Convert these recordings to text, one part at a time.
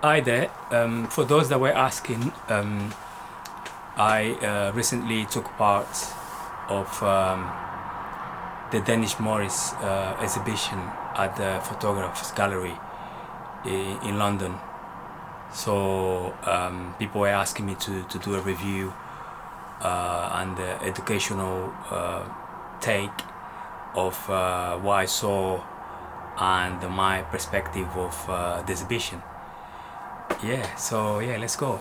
Hi there. For those that were asking, I recently took part of the Danish Morris exhibition at the Photographs Gallery in London. So people were asking me to do a review and educational take of what I saw and my perspective of the exhibition. Yeah, let's go.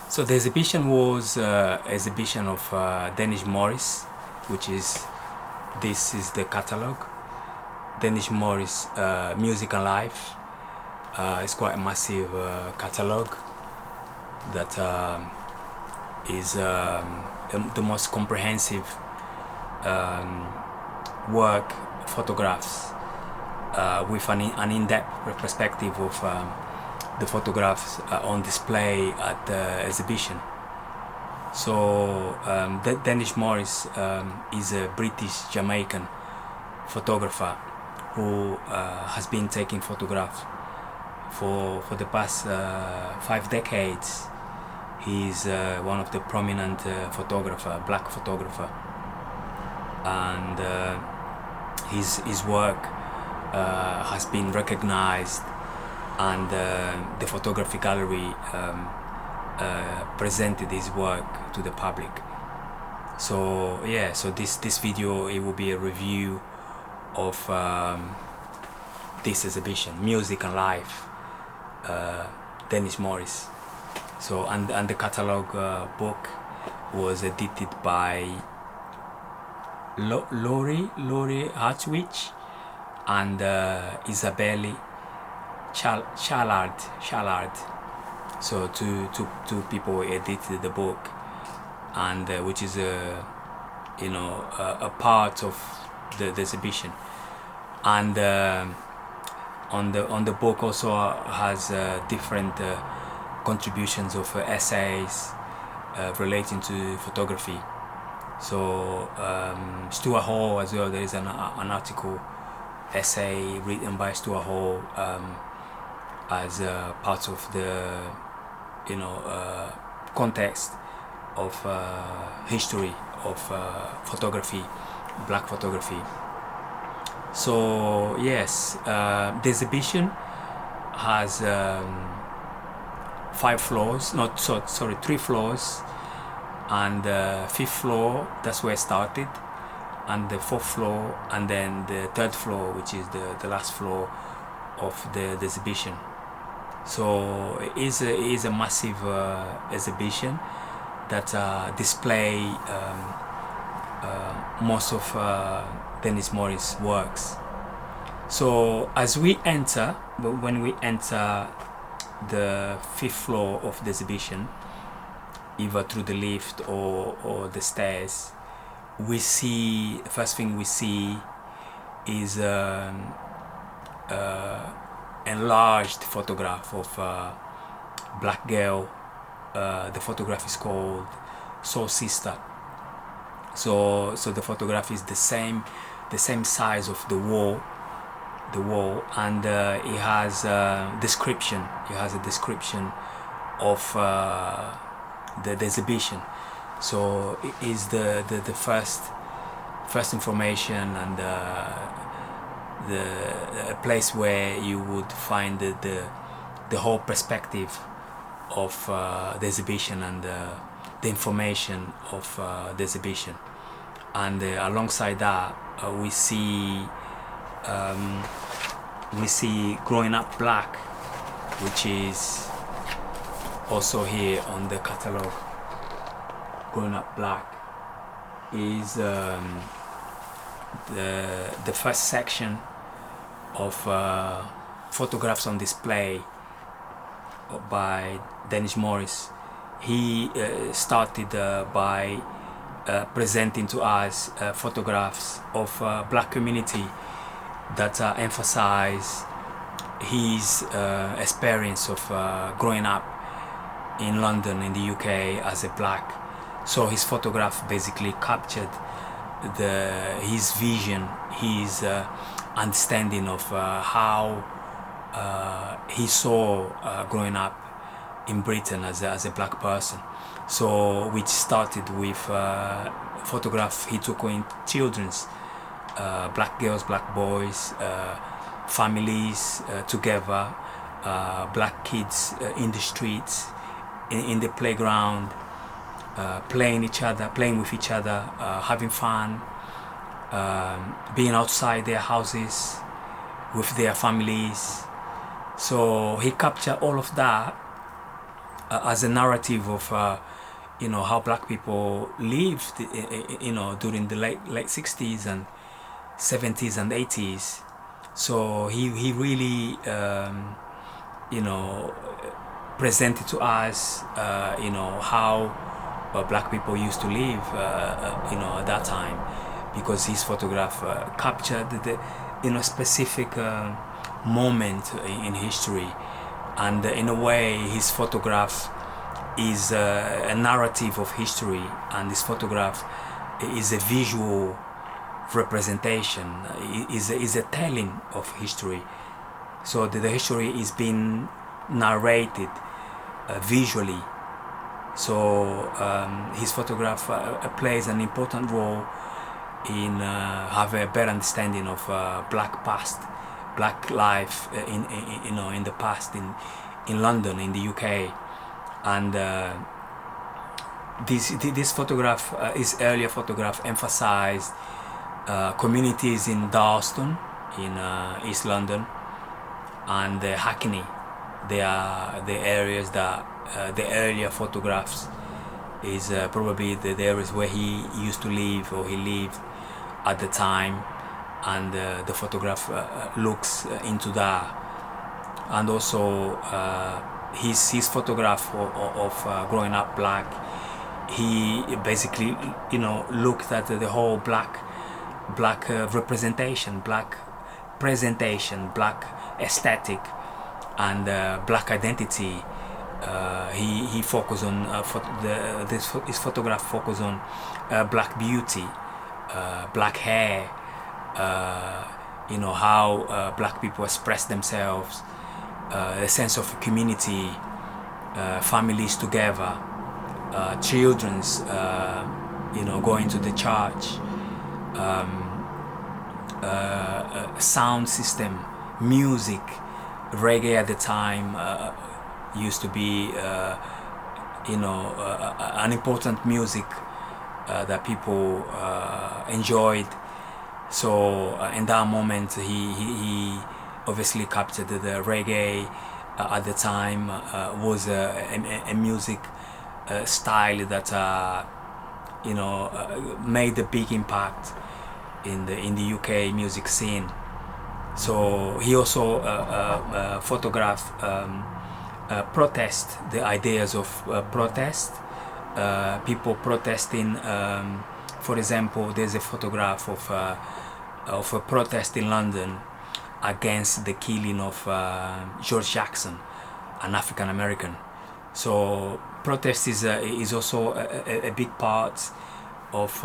So the exhibition was exhibition of Danish Morris, which is this is the catalog. Danish Morris Music and Life. It's quite a massive catalog that is the most comprehensive work photographs with an in-depth perspective of the photographs on display at the exhibition. So Danish Morris is a British Jamaican photographer who has been taking photographs for the past 5 decades. He's one of the prominent black photographer, and his work has been recognized, and the photography gallery presented his work to the public. So yeah, so this video, it will be a review of this exhibition, Music and Life, Dennis Morris. So and the catalog book was edited by Laurie Hartwich and Isabelle Challard. So two people edited the book, and which is a part of the exhibition. And on the book also has different contributions of essays relating to photography. So Stuart Hall as well. There is an article, essay written by Stuart Hall as part of the context of history of photography, black photography. So yes, the exhibition has 3 floors, and the 5th floor, that's where it started, and the 4th floor, and then the 3rd floor, which is the last floor of the exhibition. So it is a massive exhibition that display most of Dennis Morris' works. So when we enter the 5th floor of the exhibition, either through the lift or the stairs, the first thing we see is enlarged photograph of a black girl. The photograph is called Soul Sister. So the photograph is the same size of the wall, and it has a description. It has a description of the exhibition. So it is the first information, and the place where you would find the whole perspective of the exhibition and the information of the exhibition. And alongside that, we see Growing Up Black, which is also here on the catalog. Growing Up Black is the first section of photographs on display by Dennis Morris. He started by presenting to us photographs of black community that emphasize his experience of growing up in London, in the UK, as a black. So his photograph basically captured his vision, his understanding of how he saw growing up in Britain as a black person. So which started with photograph he took in children's, black girls, black boys, families together, black kids in the streets, in the playground, playing with each other, having fun, being outside their houses with their families. So he captured all of that as a narrative of how black people lived during the late 60s and 70s and 80s. So he really presented to us how black people used to live at that time, because his photograph captured the specific moment in history. And in a way his photograph is a narrative of history, and this photograph is a visual representation, is a telling of history. So the history is being narrated visually. So his photograph plays an important role in have a better understanding of black past, black life in the past in London, in the UK. And this photograph, his earlier photograph, emphasized communities in Dalston, in East London, and Hackney. They are the areas that the earlier photographs is probably the areas where he used to live, or he lived at the time, and the photograph looks into that. And also his photograph of growing up black, he basically looked at the whole black representation, black presentation, black aesthetic, and black identity. He focused on his photograph focused on black beauty, black hair, how black people express themselves, a sense of community, families together, children's going to the church, sound system, music. Reggae at the time used to be an important music that people enjoyed. So in that moment he obviously captured the reggae at the time. Was a music style that made a big impact in the UK music scene. So he also photographed protest, the ideas of protest, people protesting. For example, there's a photograph of a protest in London against the killing of George Jackson, an African American. So protest is also a big part of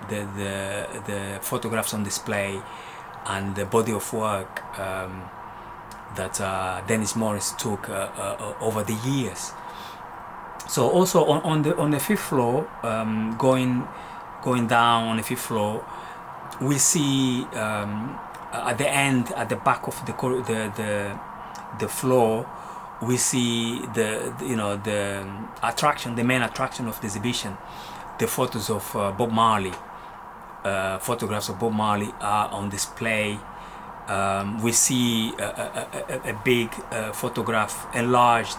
the photographs on display, and the body of work that Dennis Morris took over the years. So also on the fifth floor, going down on the fifth floor, we see at the end, at the back of the floor, we see the attraction, the main attraction of the exhibition, the photos of Bob Marley. Photographs of Bob Marley are on display. We see a big photograph, enlarged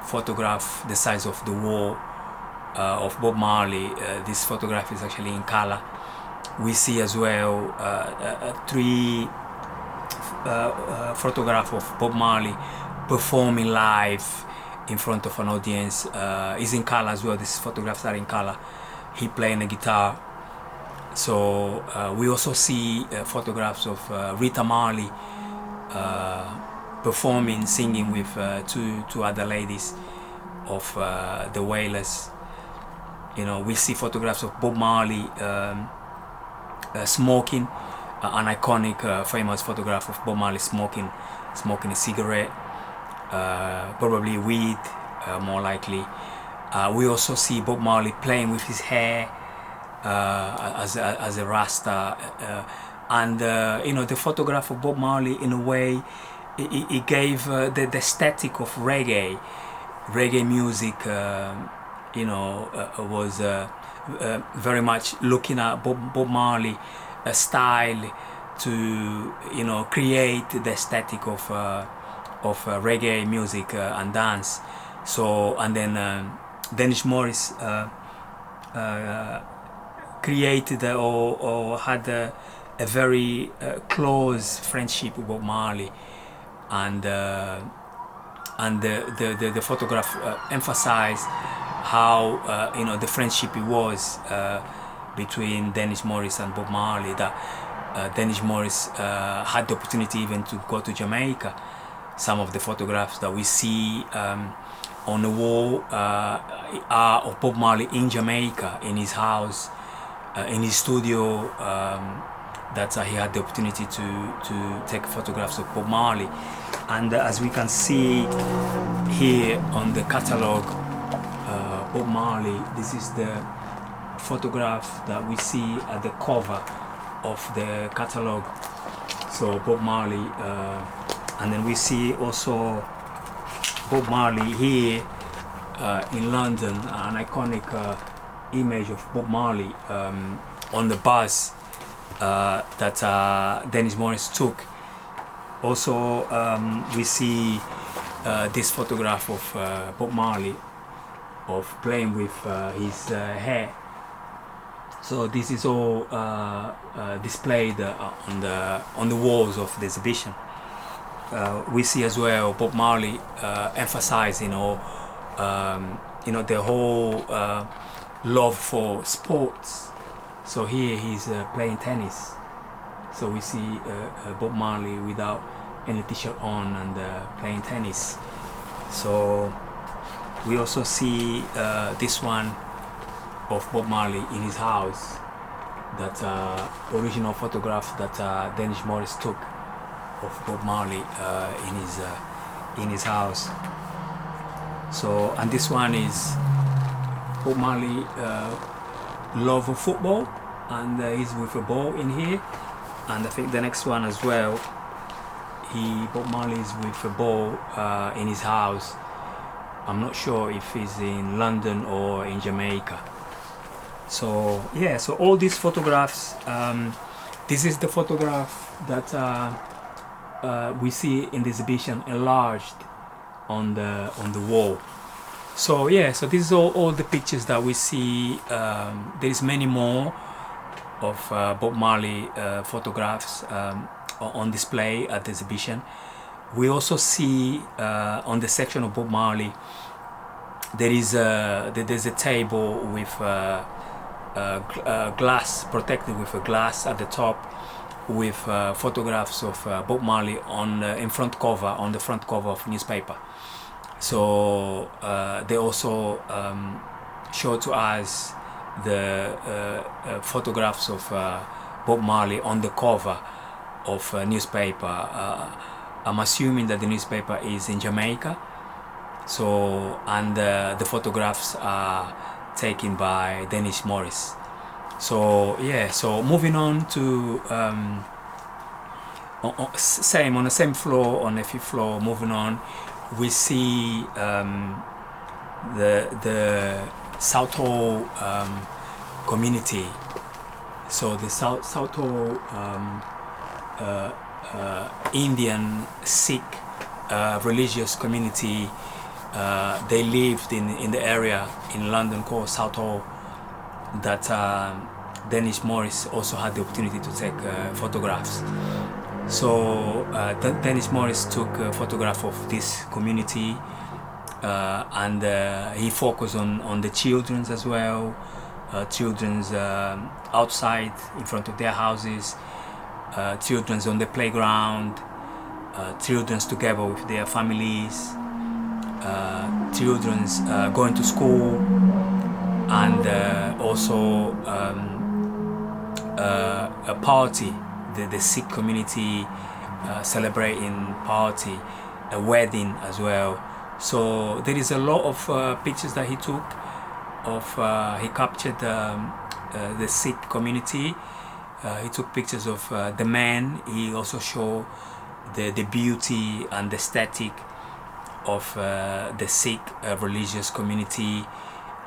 photograph the size of the wall of Bob Marley. This photograph is actually in color. We see as well three photographs of Bob Marley performing live in front of an audience. Is in color as well. These photographs are in color. He playing a guitar. So we also see photographs of Rita Marley performing, singing with two other ladies of the Wailers. We see photographs of Bob Marley smoking an iconic, famous photograph of Bob Marley smoking a cigarette, probably weed, more likely. We also see Bob Marley playing with his hair as a Rasta, and the photograph of Bob Marley, in a way, it gave the aesthetic of reggae music. Was very much looking at Bob Marley style to create the aesthetic of reggae music and dance. So, and then Dennis Morris created or had a very close friendship with Bob Marley, and the photograph emphasized how the friendship it was between Dennis Morris and Bob Marley, that Dennis Morris had the opportunity even to go to Jamaica. Some of the photographs that we see on the wall are of Bob Marley in Jamaica, in his house, in his studio. That he had the opportunity to take photographs of Bob Marley. And as we can see here on the catalogue, Bob Marley, this is the photograph that we see at the cover of the catalogue. So Bob Marley, and then we see also Bob Marley here in London, an iconic image of Bob Marley on the bus that Dennis Morris took. Also, we see this photograph of Bob Marley of playing with his hair. So this is all displayed on the walls of the exhibition. We see as well Bob Marley emphasizing the whole love for sports. So here he's playing tennis. So we see Bob Marley without any t-shirt on and playing tennis. So we also see this one of Bob Marley in his house, that original photograph that Dennis Morris took of Bob Marley in his house. So, and this one is Bob Marley love of football, and he's with a ball in here. And I think the next one as well, Bob Marley is with a ball in his house. I'm not sure if he's in London or in Jamaica. So yeah, so all these photographs, this is the photograph that we see in the exhibition enlarged on the wall. So yeah, so this is all the pictures that we see. There is many more of Bob Marley photographs on display at the exhibition. We also see on the section of Bob Marley there's a table with glass, protected with a glass at the top, with photographs of Bob Marley on the front cover of newspaper. So they also show to us the photographs of Bob Marley on the cover of a newspaper. I'm assuming that the newspaper is in Jamaica. So, and the photographs are taken by Dennis Morris. So yeah, so moving on to on the same floor, on the fifth floor, moving on, we see the Southall community. So the Southall Indian Sikh religious community, they lived in the area in London called Southall, that Dennis Morris also had the opportunity to take photographs. So Dennis Morris took a photograph of this community, and he focused on the children as well, children's outside in front of their houses, children's on the playground, children's together with their families, children's going to school, and also a party the Sikh community celebrating party, a wedding as well. So there is a lot of pictures that he took of he captured the Sikh community. He took pictures of the men. He also showed the beauty and the aesthetic of the Sikh religious community,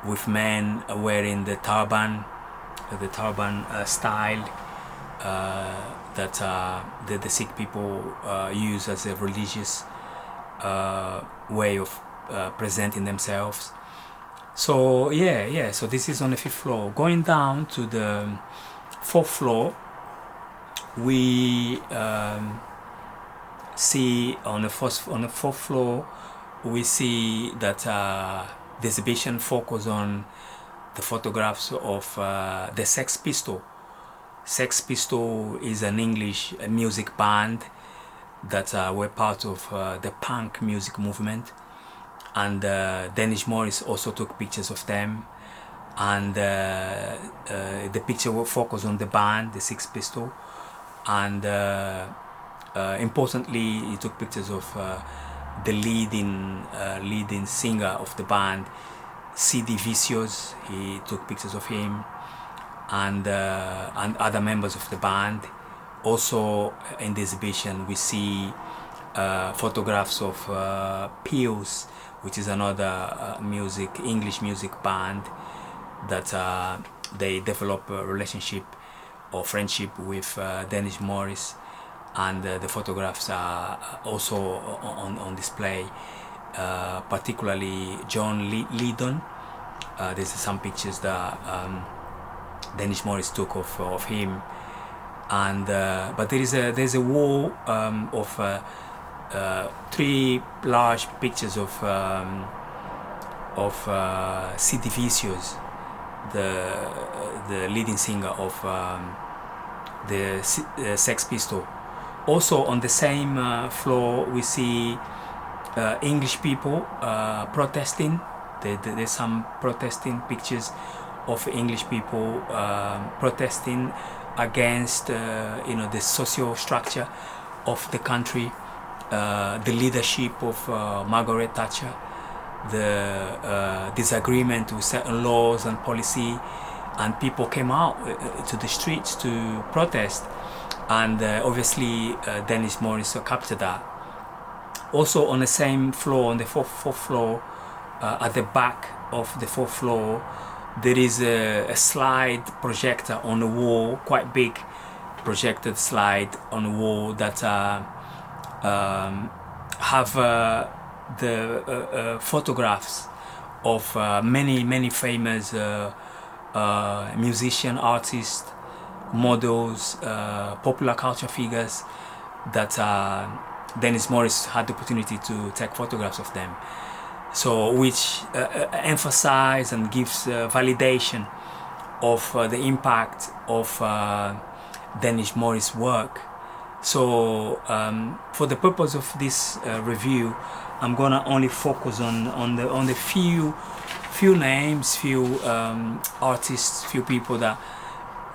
with men wearing the turban style that the Sikh people use as a religious way of presenting themselves. So yeah, so this is on the 5th floor. Going down to the 4th floor, we see on the 4th floor we see that the exhibition focus on the photographs of the Sex Pistols. Sex Pistols is an English music band that were part of the punk music movement, and Dennis Morris also took pictures of them, and the picture will focus on the band, the Sex Pistols, and importantly he took pictures of the leading singer of the band, C.D. Vicious. He took pictures of him, and other members of the band. Also in the exhibition we see photographs of Pills, which is another English music band that they develop a relationship or friendship with Dennis Morris, and the photographs are also on display, particularly John Lydon. There's some pictures that Dennis Morris took of him, and but there's a wall of 3 large pictures of C.D. Vicious, the leading singer of the Sex Pistols. Also on the same floor we see English people protesting. There's some protesting pictures of English people protesting against the social structure of the country, the leadership of Margaret Thatcher, the disagreement with certain laws and policy, and people came out to the streets to protest, and obviously Dennis Morris captured that. Also on the same floor, on the fourth floor, at the back of the 4th floor, there is a slide projector on the wall, quite big projected slide on the wall that have the photographs of many famous musician, artists, models, popular culture figures that Dennis Morris had the opportunity to take photographs of them. So which emphasize and gives validation of the impact of Dennis Morris' work. So for the purpose of this review, I'm gonna only focus on the few names, few artists, few people that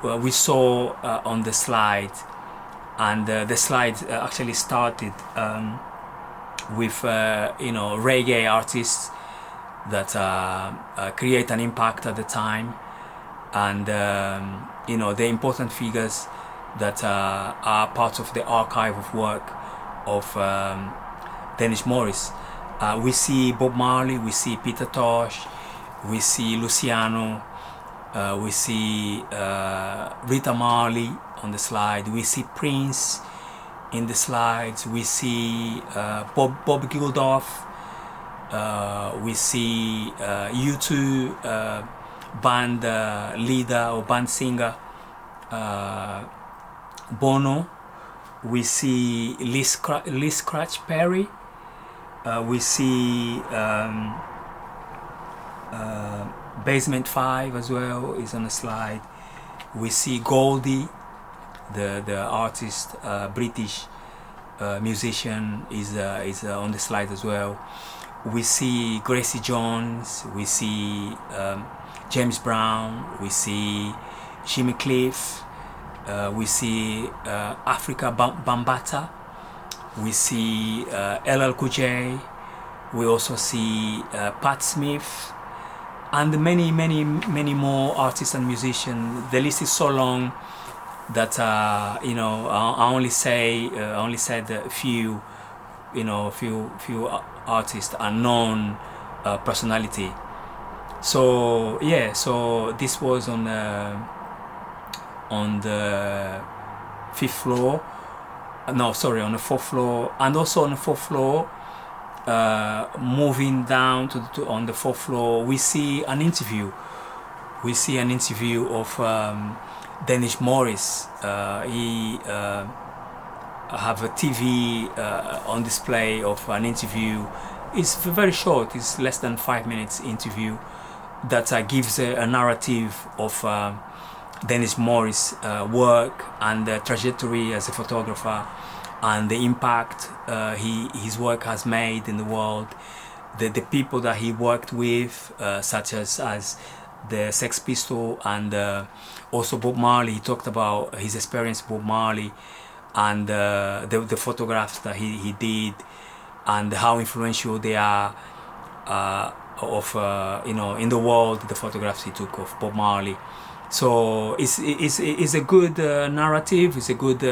we saw on the slide. And the slide actually started with reggae artists that create an impact at the time, and the important figures that are part of the archive of work of Dennis Morris. We see Bob Marley, we see Peter Tosh, we see Luciano, we see Rita Marley on the slide, we see Prince in the slides, we see Bob Geldof, we see U2 band leader or band singer Bono, we see Lee Scratch Perry, we see Basement 5 as well is on the slide. We see Goldie, the artist, British musician, is on the slide as well. We see Gracie Jones, we see James Brown, we see Jimmy Cliff, We see Africa Bambata. We see LL Cool J. We also see Pat Smith, and many more artists and musicians. The list is so long that you know, I only said a few, you know, few artists are known personality. So yeah, so this was on the fifth floor. No, sorry, on the fourth floor, and also on the fourth floor. Moving down on the fourth floor, we see an interview. We see an interview of Dennis Morris. He have a TV on display of an interview. It's very short. It's less than 5 minutes interview that gives a narrative of Dennis Morris' work and the trajectory as a photographer, and the impact his work has made in the world, the people that he worked with, such as the Sex Pistols, and also Bob Marley. He talked about his experience with Bob Marley, and the photographs that he did, and how influential they are of you know, in the world, the photographs he took of Bob Marley. So it's a good narrative. It's a good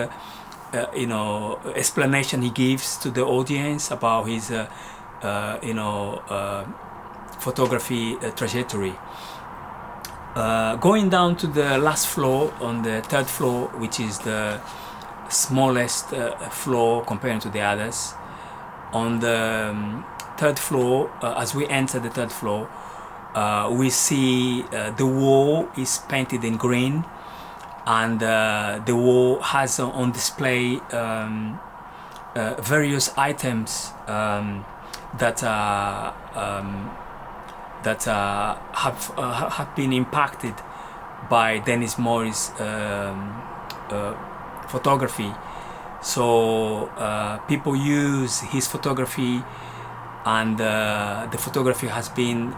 you know, explanation he gives to the audience about his you know, photography trajectory. Going down to the last floor, on the third floor, which is the smallest floor compared to the others. On the third floor, as we enter the third floor, we see the wall is painted in green, and the wall has on display various items that have been impacted by Dennis Morris' photography. So people use his photography, and the photography has been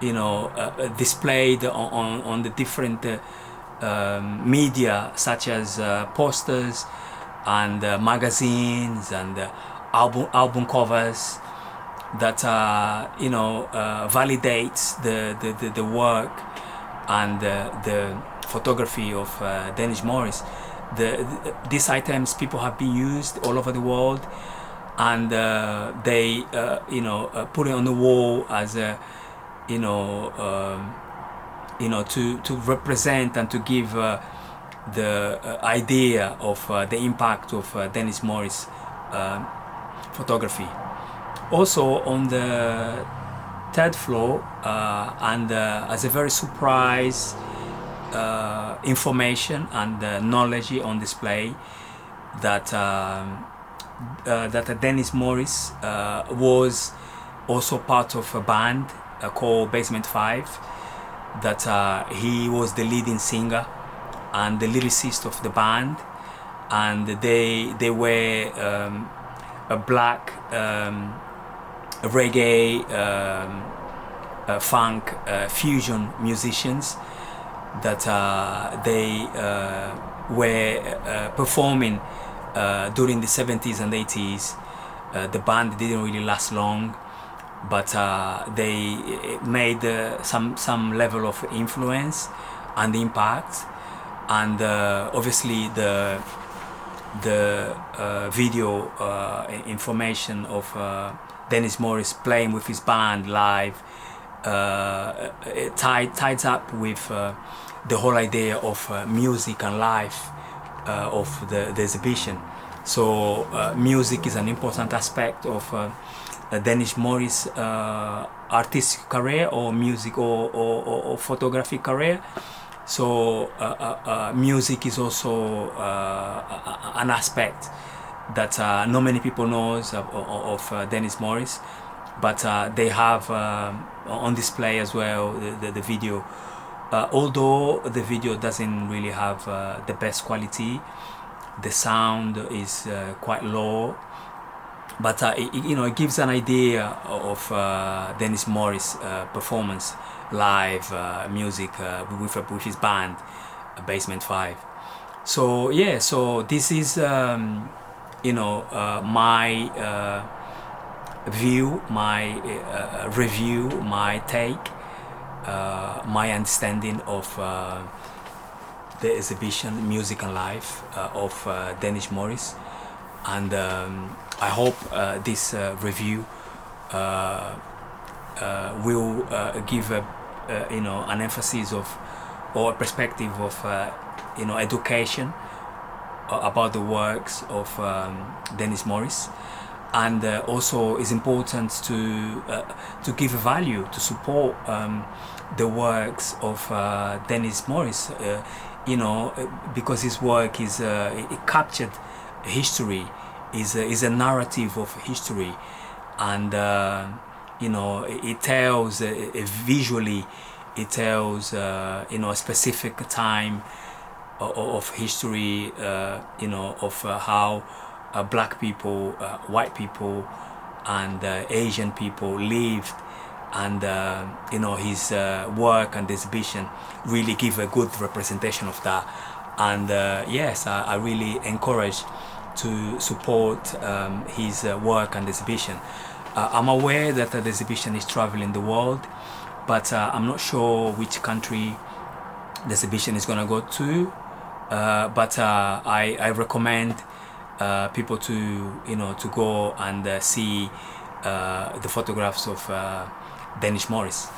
you know, displayed on the different media, such as posters and magazines and album covers, that you know, validates the work and the photography of Dennis Morris. These items, people have been used all over the world, and they you know, put it on the wall as a, you know, to represent and to give the idea of the impact of Dennis Morris' photography. Also on the third floor, and as a very surprise information and knowledge on display, that that Dennis Morris was also part of a band called Basement 5, that he was the leading singer and the lyricist of the band, and they were a black reggae funk fusion musicians that they were performing during the 70s and 80s. The band didn't really last long, but they made some level of influence and impact, and obviously the video information of Dennis Morris playing with his band live it ties up with the whole idea of music and life of the exhibition. So music is an important aspect of Dennis Morris' artistic career, or music or photography career. So music is also an aspect that not many people knows of Dennis Morris, but they have on display as well the video. Although the video doesn't really have the best quality, the sound is quite low, but you know, it gives an idea of Dennis Morris' performance live, music with his band Basement 5. So yeah, so this is my view, my review, my take, my understanding of the exhibition Music and Life of Dennis Morris. And I hope this review will give an emphasis of or a perspective of education about the works of Dennis Morris. And also it's important to give a value, to support the works of Dennis Morris, because his work is it captured history, is a narrative of history, and it tells visually, it tells a specific time of history, of how black people, white people, and Asian people lived. And his work and exhibition really give a good representation of that. And yes, I really encourage to support his work and exhibition. I'm aware that the exhibition is traveling the world, but I'm not sure which country the exhibition is gonna go to. But I recommend people to go and see the photographs of Dennis Morris.